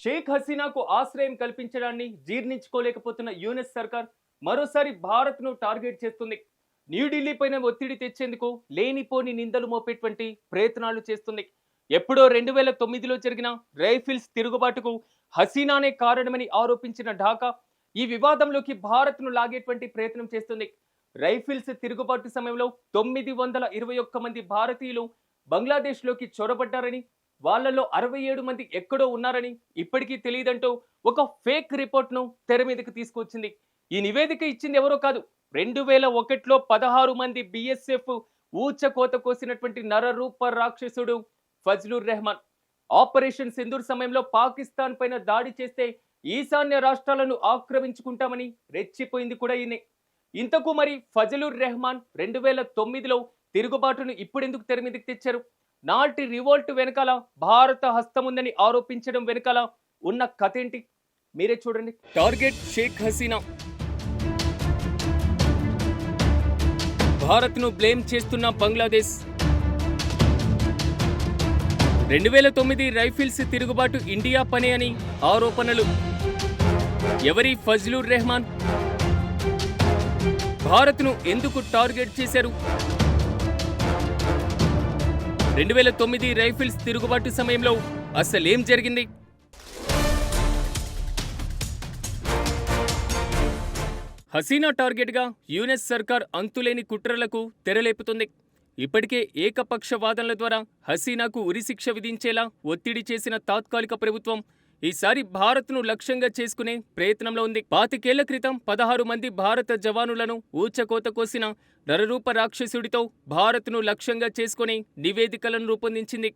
షేక్ హసీనాకు ఆశ్రయం కల్పించడాన్ని జీర్ణించుకోలేకపోతున్న యూనిస్ సర్కార్ మరోసారి భారత్ను టార్గెట్ చేస్తుంది. న్యూఢిల్లీ పైన ఒత్తిడి తెచ్చేందుకు లేనిపోని నిందలు మోపేటువంటి ప్రయత్నాలు చేస్తుంది. ఎప్పుడో 2009లో జరిగిన రైఫిల్స్ తిరుగుబాటుకు హసీనానే కారణమని ఆరోపించిన ఢాకా ఈ వివాదంలోకి భారత్ను లాగేటువంటి ప్రయత్నం చేస్తుంది. రైఫిల్స్ తిరుగుబాటు సమయంలో 921 మంది భారతీయులు బంగ్లాదేశ్లోకి చొరబడ్డారని, వాళ్ళలో 67 మంది ఎక్కడో ఉన్నారని ఇప్పటికీ తెలియదంటూ ఒక ఫేక్ రిపోర్ట్ను తెర మీదకి తీసుకొచ్చింది. ఈ నివేదిక ఇచ్చింది ఎవరో కాదు, 2001లో 16 మంది బిఎస్ఎఫ్ ఊచకోత కోసినటువంటి నరరూప రాక్షసుడు ఫజ్లుర్ రెహమాన్. ఆపరేషన్ సింధూర్ సమయంలో పాకిస్తాన్ పైన దాడి చేస్తే ఈశాన్య రాష్ట్రాలను ఆక్రమించుకుంటామని రెచ్చిపోయింది కూడా ఈయనే. ఇంతకు మరి ఫజ్లుర్ రెహమాన్ 2009లో తిరుగుబాటును ఇప్పుడెందుకు తెర మీదకి తెచ్చారు? నాటి రివోల్ట్ వెనకాల భారత హస్తముందని ఆరోపించడం వెనకాల ఉన్న కథ ఏంటి? మీరే చూడండి. టార్గెట్ షేక్ హసీనా. భారత్ను బ్లేమ్ చేస్తున్న బంగ్లాదేశ్. 2009 రైఫిల్స్ తిరుగుబాటు ఇండియా పనే అని ఆరోపణలు. ఎవరి ఫజ్లుర్ రెహమాన్? భారత్ను ఎందుకు టార్గెట్ చేశారు? 2009 రైఫిల్స్ తిరుగుబాటు సమయంలో అసలేం జరిగింది? హసీనా టార్గెట్గా యూనిస్ సర్కార్ అంతులేని కుట్రలకు తెరలేపుతుంది. ఇప్పటికే ఏకపక్ష వాదనల ద్వారా హసీనాకు ఉరిశిక్ష విధించేలా ఒత్తిడి చేసిన తాత్కాలిక ప్రభుత్వం ఈసారి భారత్ను లక్ష్యంగా చేసుకునే ప్రయత్నంలో ఉంది. 25 ఏళ్ల క్రితం 16 మంది భారత జవానులను ఊచకోత కోసిన నరరూప రాక్షసుడితో భారత్ను లక్ష్యంగా చేసుకుని నివేదికలను రూపొందించింది.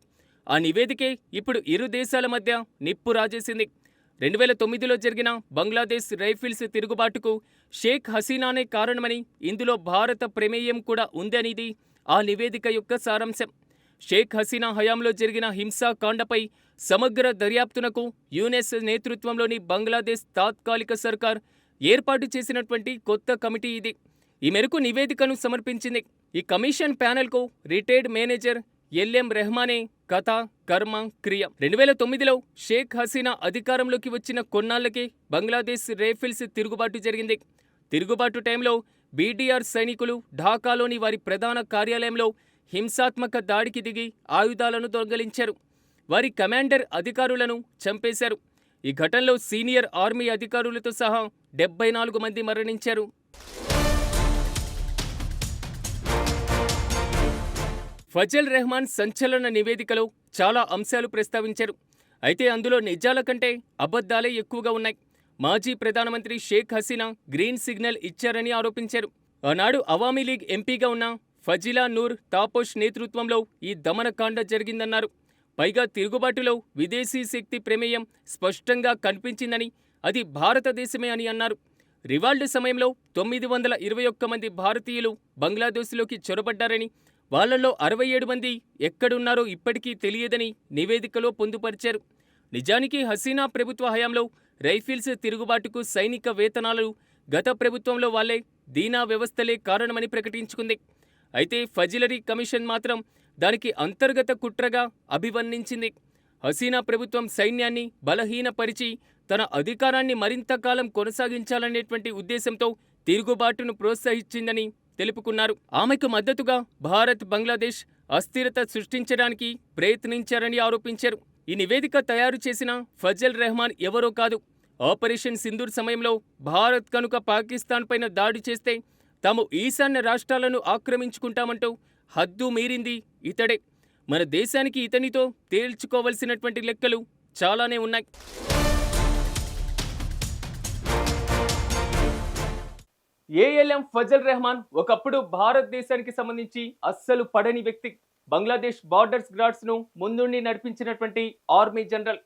ఆ నివేదికే ఇప్పుడు ఇరు దేశాల మధ్య నిప్పు రాజేసింది. 2009లో జరిగిన బంగ్లాదేశ్ రైఫిల్స్ తిరుగుబాటుకు షేక్ హసీనానే కారణమని, ఇందులో భారత ప్రమేయం కూడా ఉందనేది ఆ నివేదిక యొక్క సారాంశం. షేక్ హసీనా హయాంలో జరిగిన హింసాకాండపై సమగ్ర దర్యాప్తునకు యునెస్ నేతృత్వంలోని బంగ్లాదేశ్ తాత్కాలిక సర్కార్ ఏర్పాటు చేసినటువంటి కొత్త కమిటీ ఇది. ఈ మేరకు నివేదికను సమర్పించింది. ఈ కమిషన్ ప్యానెల్కు రిటైర్డ్ మేనేజర్ ఎల్ఎం రెహమానే కథ, కర్మ, క్రియ. 2009లో షేక్ హసీనా అధికారంలోకి వచ్చిన కొన్నాళ్లకే బంగ్లాదేశ్ రైఫిల్స్ తిరుగుబాటు జరిగింది. తిరుగుబాటు టైంలో బీడీఆర్ సైనికులు ఢాకాలోని వారి ప్రధాన కార్యాలయంలో హింసాత్మక దాడికి దిగి ఆయుధాలను దొంగలించారు. వారి కమాండర్ అధికారులను చంపేశారు. ఈ ఘటనలో సీనియర్ ఆర్మీ అధికారులతో సహా 74 మంది మరణించారు. ఫజల్ రెహమాన్ సంచలన నివేదికలో చాలా అంశాలు ప్రస్తావించారు. అయితే అందులో నిజాల కంటే అబద్ధాలే ఎక్కువగా ఉన్నాయి. మాజీ ప్రధానమంత్రి షేక్ హసీనా గ్రీన్ సిగ్నల్ ఇచ్చారని ఆరోపించారు. ఆనాడు అవామీ లీగ్ ఎంపీగా ఉన్న ఫజిలా నూర్ తాపోష్ నేతృత్వంలో ఈ దమనకాండ జరిగిందన్నారు. పైగా తిరుగుబాటులో విదేశీ శక్తి ప్రమేయం స్పష్టంగా కనిపించిందని, అది భారతదేశమే అని అన్నారు. రివాల్డ్ సమయంలో 921 మంది భారతీయులు బంగ్లాదేశ్లోకి చొరబడ్డారని, వాళ్లలో 67 మంది ఎక్కడున్నారో ఇప్పటికీ తెలియదని నివేదికలో పొందుపరిచారు. నిజానికి హసీనా ప్రభుత్వ హయాంలో రైఫిల్స్ తిరుగుబాటుకు సైనిక వేతనాలు గత ప్రభుత్వంలో వాళ్లే దీనా వ్యవస్థలే కారణమని ప్రకటించుకుంది. అయితే ఫజిలరీ కమిషన్ మాత్రం దానికి అంతర్గత కుట్రగా అభివర్ణించింది. హసీనా ప్రభుత్వం సైన్యాన్ని బలహీనపరిచి తన అధికారాన్ని మరింత కాలం కొనసాగించాలనేటువంటి ఉద్దేశంతో తిరుగుబాటును ప్రోత్సహించిందని తెలుపుకున్నారు. ఆమెకు మద్దతుగా భారత్, బంగ్లాదేశ్ అస్థిరత సృష్టించడానికి ప్రయత్నించారని ఆరోపించారు. ఈ నివేదిక తయారు చేసిన ఫజల్ రెహమాన్ ఎవరో కాదు. ఆపరేషన్ సింధూర్ సమయంలో భారత్ కనుక పాకిస్తాన్ పైన దాడి చేస్తే తాము ఈశాన్య రాష్ట్రాలను ఆక్రమించుకుంటామంటూ హద్దు మీరింది ఇతడే. మన దేశానికి ఇతనితో తేల్చుకోవలసినటువంటి లెక్కలు చాలానే ఉన్నాయి. ఏఎల్ఎం ఫజల్ రెహమాన్ ఒకప్పుడు భారతదేశానికి సంబంధించి అస్సలు పడని వ్యక్తి. బంగ్లాదేశ్ బార్డర్స్ గార్డ్స్ ను ముందుండి నడిపించినటువంటి ఆర్మీ జనరల్.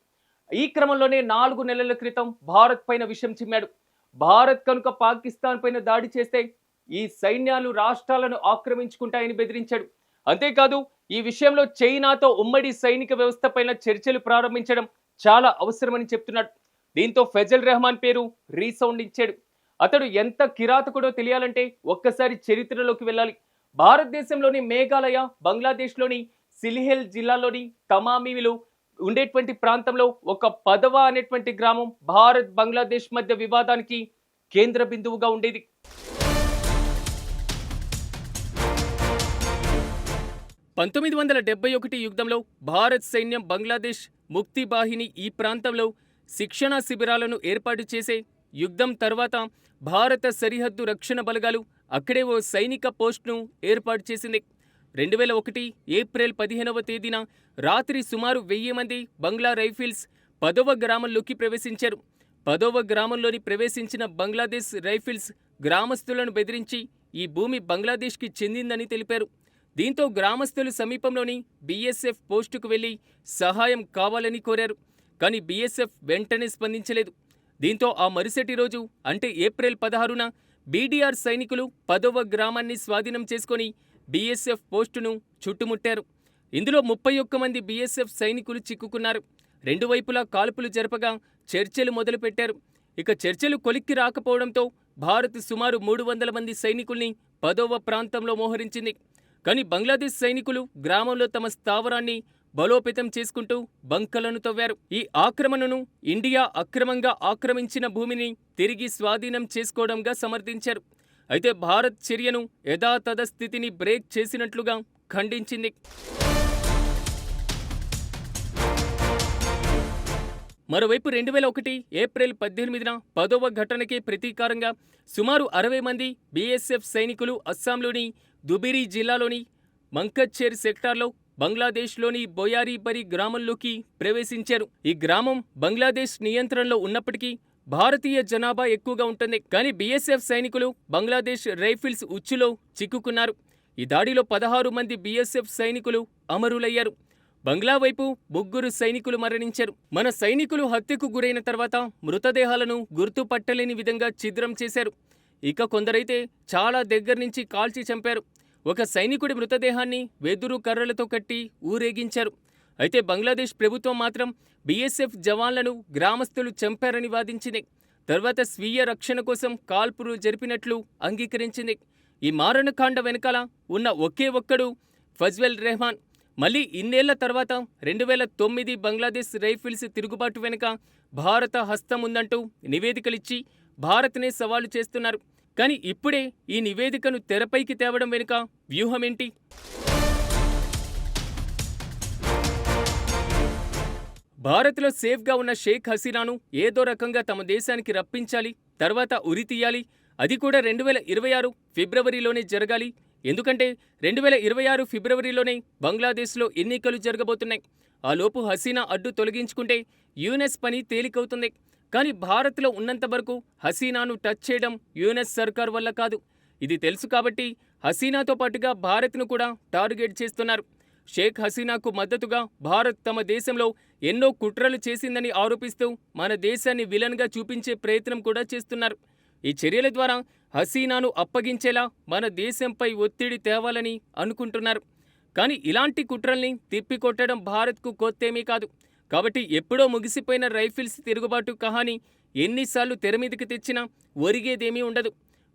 ఈ క్రమంలోనే 4 నెలల క్రితం భారత్ పైన విషం చిమ్మాడు. భారత్ కనుక పాకిస్తాన్ పైన దాడి చేస్తే ఈ సైన్యాలు రాష్ట్రాలను ఆక్రమించుకుంటాయని బెదిరించాడు. అంతేకాదు, ఈ విషయంలో చైనాతో ఉమ్మడి సైనిక వ్యవస్థ పైన చర్చలు ప్రారంభించడం చాలా అవసరమని చెప్తున్నాడు. దీంతో ఫజల్ రెహమాన్ పేరు రీసౌండ్ ఇచ్చాడు. అతడు ఎంత కిరాతకుడో తెలియాలంటే ఒక్కసారి చరిత్రలోకి వెళ్ళాలి. భారతదేశంలోని మేఘాలయ, బంగ్లాదేశ్లోని సిలిహెల్ జిల్లాలోని తమామీలు ఉండేటువంటి ప్రాంతంలో ఒక పదవ అనేటువంటి గ్రామం భారత్ బంగ్లాదేశ్ మధ్య వివాదానికి కేంద్ర బిందువుగా ఉండేది. 1971 యుద్ధంలో భారత్ సైన్యం బంగ్లాదేశ్ ముక్తి బాహిని ఈ ప్రాంతంలో శిక్షణా శిబిరాలను ఏర్పాటు చేసే యుద్ధం తర్వాత భారత సరిహద్దు రక్షణ బలగాలు అక్కడే ఓ సైనిక పోస్టును ఏర్పాటు చేసింది. 2001 ఏప్రిల్ 15వ తేదీన రాత్రి సుమారు 1000 మంది బంగ్లా రైఫిల్స్ 10వ గ్రామంలోకి ప్రవేశించారు. 10వ గ్రామంలోని ప్రవేశించిన బంగ్లాదేశ్ రైఫిల్స్ గ్రామస్తులను బెదిరించి ఈ భూమి బంగ్లాదేశ్కి చెందిందని తెలిపారు. దీంతో గ్రామస్తులు సమీపంలోని బీఎస్ఎఫ్ పోస్టుకు వెళ్లి సహాయం కావాలని కోరారు. కానీ బీఎస్ఎఫ్ వెంటనే స్పందించలేదు. దీంతో ఆ మరుసటి రోజు అంటే ఏప్రిల్ 16న బీడీఆర్ సైనికులు 10వ గ్రామాన్ని స్వాధీనం చేసుకొని బీఎస్ఎఫ్ పోస్టును చుట్టుముట్టారు. ఇందులో 31 మంది బీఎస్ఎఫ్ సైనికులు చిక్కుకున్నారు. రెండు వైపులా కాల్పులు జరపగా చర్చలు మొదలుపెట్టారు. ఇక చర్చలు కొలిక్కి రాకపోవడంతో భారత్ సుమారు 300 మంది సైనికుల్ని 10వ ప్రాంతంలో మోహరించింది. కానీ బంగ్లాదేశ్ సైనికులు గ్రామంలో తమ స్థావరాన్ని బలోపేతం చేసుకుంటూ బంకలను తవ్వారు. ఈ ఆక్రమణను ఇండియా అక్రమంగా ఆక్రమించిన భూమిని తిరిగి స్వాధీనం చేసుకోవడంగా సమర్థించారు. అయితే భారత్ చర్యను యథాతథ స్థితిని బ్రేక్ చేసినట్లుగా ఖండించింది. మరోవైపు 2001 ఏప్రిల్ 18న 10వ ఘటనకే ప్రతీకారంగా సుమారు 60 మంది బీఎస్ఎఫ్ సైనికులు అస్సాంలోని దుబిరి జిల్లాలోని మంకచ్చేర్ సెక్టార్లో బంగ్లాదేశ్లోని బోయారీబరి గ్రామంలోకి ప్రవేశించారు. ఈ గ్రామం బంగ్లాదేశ్ నియంత్రణలో ఉన్నప్పటికీ భారతీయ జనాభా ఎక్కువగా ఉంటుంది. కానీ బీఎస్ఎఫ్ సైనికులు బంగ్లాదేశ్ రైఫిల్స్ ఉచ్చులో చిక్కుకున్నారు. ఈ దాడిలో 16 మంది బీఎస్ఎఫ్ సైనికులు అమరులయ్యారు. బంగ్లా వైపు 3 సైనికులు మరణించారు. మన సైనికులు హత్యకు గురైన తర్వాత మృతదేహాలను గుర్తుపట్టలేని విధంగా ఛిద్రం చేశారు. ఇక కొందరైతే చాలా దగ్గర నుంచి కాల్చి చంపారు. ఒక సైనికుడి మృతదేహాన్ని వెదురు కర్రలతో కట్టి ఊరేగించారు. అయితే బంగ్లాదేశ్ ప్రభుత్వం మాత్రం బీఎస్ఎఫ్ జవాన్లను గ్రామస్తులు చంపారని వాదించింది. తర్వాత స్వీయ రక్షణ కోసం కాల్పులు జరిపినట్లు అంగీకరించింది. ఈ మారణకాండ వెనకాల ఉన్న ఒకే ఒక్కడు ఫజ్వెల్ రెహమాన్. మళ్ళీ ఇన్నేళ్ల తర్వాత 2009 బంగ్లాదేశ్ రైఫిల్స్ తిరుగుబాటు వెనుక భారత హస్తం ఉందంటూ నివేదికలిచ్చి భారత్నే సవాలు చేస్తున్నారు. కానీ ఇప్పుడే ఈ నివేదికను తెరపైకి తేవడం వెనుక వ్యూహమేంటి? భారత్లో సేఫ్గా ఉన్న షేక్ హసీనాను ఏదో రకంగా తమ దేశానికి రప్పించాలి, తర్వాత ఉరితీయాలి. అది కూడా 2026 ఫిబ్రవరిలోనే జరగాలి. ఎందుకంటే 2026 ఫిబ్రవరిలోనే బంగ్లాదేశ్లో ఎన్నికలు జరగబోతున్నాయి. ఆ లోపు హసీనా అడ్డు తొలగించుకుంటే యూనెస్ పని తేలికవుతుంది. కానీ భారత్లో ఉన్నంత వరకు హసీనాను టచ్ చేయడం యూనెస్ సర్కార్ వల్ల కాదు. ఇది తెలుసు కాబట్టి హసీనాతో పాటుగా భారత్ను కూడా టార్గెట్ చేస్తున్నారు. షేక్ హసీనాకు మద్దతుగా భారత్ తమ దేశంలో ఎన్నో కుట్రలు చేసిందని ఆరోపిస్తూ మన దేశాన్ని విలన్గా చూపించే ప్రయత్నం కూడా చేస్తున్నారు. ఈ చర్యల ద్వారా హసీనాను అప్పగించేలా మన దేశంపై ఒత్తిడి తేవాలని అనుకుంటున్నారు. కానీ ఇలాంటి కుట్రల్ని తిప్పికొట్టడం భారత్కు కొత్తేమీ కాదు. కాబట్టి ఎప్పుడో ముగిసిపోయిన రైఫిల్స్ తిరుగుబాటు కహాని ఎన్నిసార్లు తెరమీదకి తెచ్చినా ఒరిగేదేమీ ఉండదు.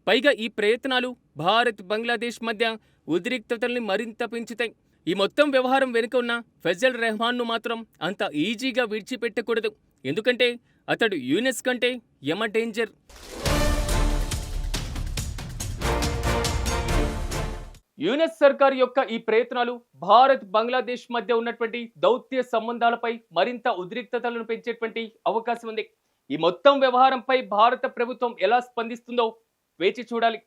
పైగా ఈ ప్రయత్నాలు భారత్ బంగ్లాదేశ్ మధ్య ఉద్రిక్తతల్ని మరింత పెంచుతాయి. ఈ మొత్తం వ్యవహారం వెనుక ఉన్న ఫజల్ రెహమాన్ను మాత్రం అంత ఈజీగా విడిచిపెట్టకూడదు. ఎందుకంటే అతడు యూనెస్ కంటే యమ డేంజర్. యూనెస్ సర్కార్ యొక్క ఈ ప్రయత్నాలు భారత్ బంగ్లాదేశ్ మధ్య ఉన్నటువంటి దౌత్య సంబంధాలపై మరింత ఉద్రిక్తతలను పెంచేటువంటి అవకాశం ఉంది. ఈ మొత్తం వ్యవహారంపై భారత ప్రభుత్వం ఎలా స్పందిస్తుందో వేచి చూడాలి.